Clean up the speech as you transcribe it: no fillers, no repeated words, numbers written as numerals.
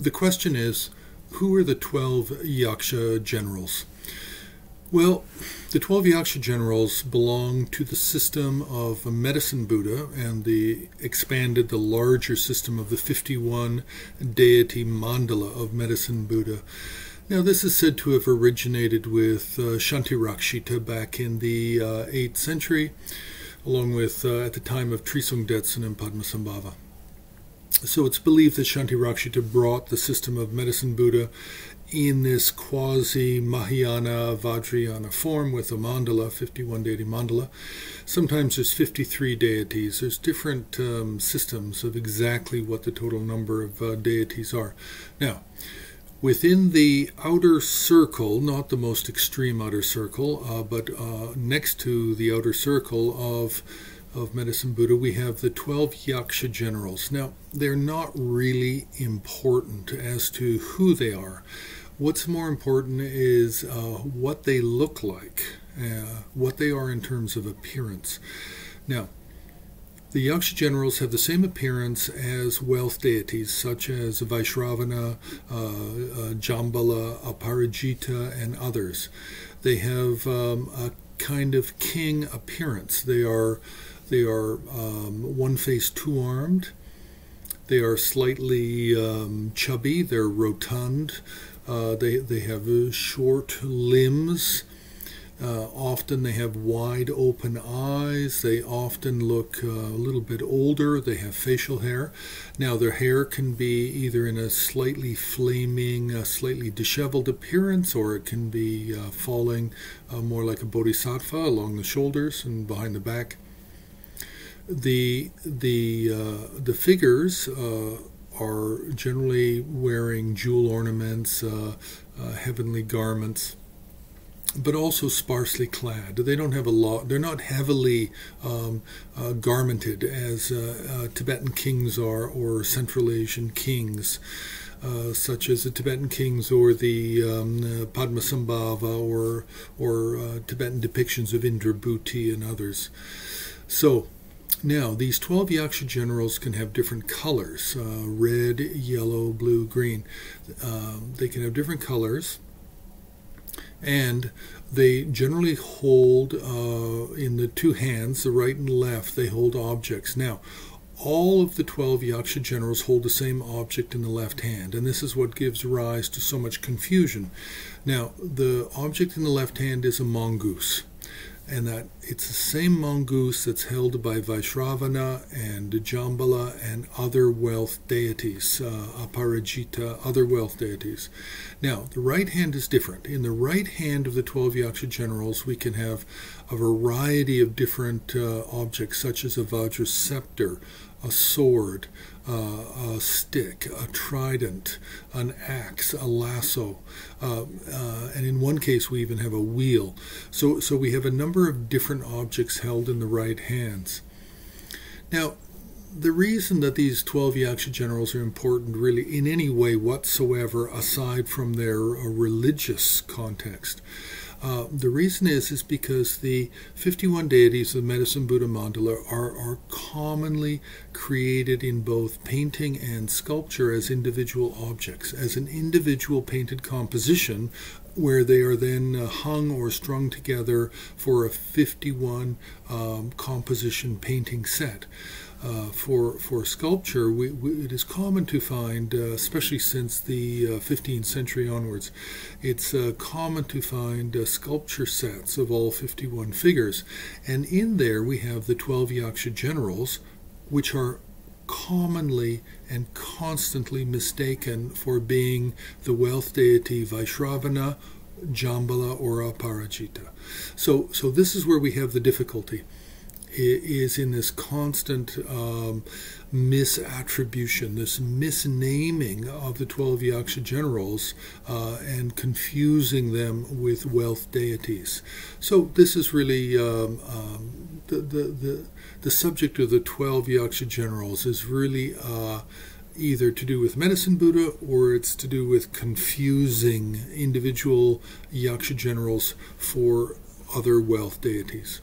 the question is, who are the 12 Yaksha generals? Well, the 12 Yaksha generals belong to the system of Medicine Buddha and the larger system of the 51 deity mandala of Medicine Buddha. Now, this is said to have originated with Shantirakshita back in the 8th century, along with at the time of Trisung Detsen and Padmasambhava. So it's believed that Shantirakshita brought the system of Medicine Buddha in this quasi-Mahayana, Vajrayana form with a mandala, 51 deity mandala. Sometimes there's 53 deities. There's different systems of exactly what the total number of deities are. Now, within the outer circle, not the most extreme outer circle, but next to the outer circle of Medicine Buddha, we have the 12 Yaksha generals. Now, they're not really important as to who they are. What's more important is what they look like, what they are in terms of appearance. Now, the Yaksha generals have the same appearance as wealth deities such as Vaishravana, Jambala, Aparajita, and others. They have a kind of king appearance. They are one-faced, two-armed. They are slightly chubby. They're rotund. They have short limbs. Often they have wide open eyes. They often look a little bit older. They have facial hair. Now, their hair can be either in a slightly flaming, slightly disheveled appearance, or it can be falling more like a bodhisattva along the shoulders and behind the back. The figures are generally wearing jewel ornaments, heavenly garments, but also sparsely clad. They don't have a lot. They're not heavily garmented as Tibetan kings are, or Central Asian kings, such as the Tibetan kings or the Padmasambhava or Tibetan depictions of Indrabhuti and others. So, now, these 12 Yaksha generals can have different colors, red, yellow, blue, green. They can have different colors, and they generally hold, in the two hands, the right and left, they hold objects. Now, all of the 12 Yaksha generals hold the same object in the left hand, and this is what gives rise to so much confusion. Now, the object in the left hand is a mongoose, and that it's the same mongoose that's held by Vaishravana and Jambala and other wealth deities, Aparajita, other wealth deities. Now, the right hand is different. In the right hand of the 12 Yaksha generals, we can have a variety of different objects, such as a Vajra scepter, a sword, a stick, a trident, an axe, a lasso, and in one case we even have a wheel. So we have a number of different objects held in the right hands. Now, the reason that these 12 Yaksha generals are important really in any way whatsoever, aside from their religious context, the reason is because the 51 deities of the Medicine Buddha mandala are commonly created in both painting and sculpture as individual objects, as an individual painted composition, where they are then hung or strung together for a 51 composition painting set. For sculpture, it is common to find, especially since the 15th century onwards, it's common to find sculpture sets of all 51 figures. And in there we have the 12 Yaksha generals, which are commonly and constantly mistaken for being the wealth deity Vaishravana, Jambala, or Aparajita. So this is where we have the difficulty, is in this constant misattribution, this misnaming of the 12 Yaksha generals and confusing them with wealth deities. So this is really the subject of the 12 Yaksha generals is really either to do with Medicine Buddha, or it's to do with confusing individual Yaksha generals for other wealth deities.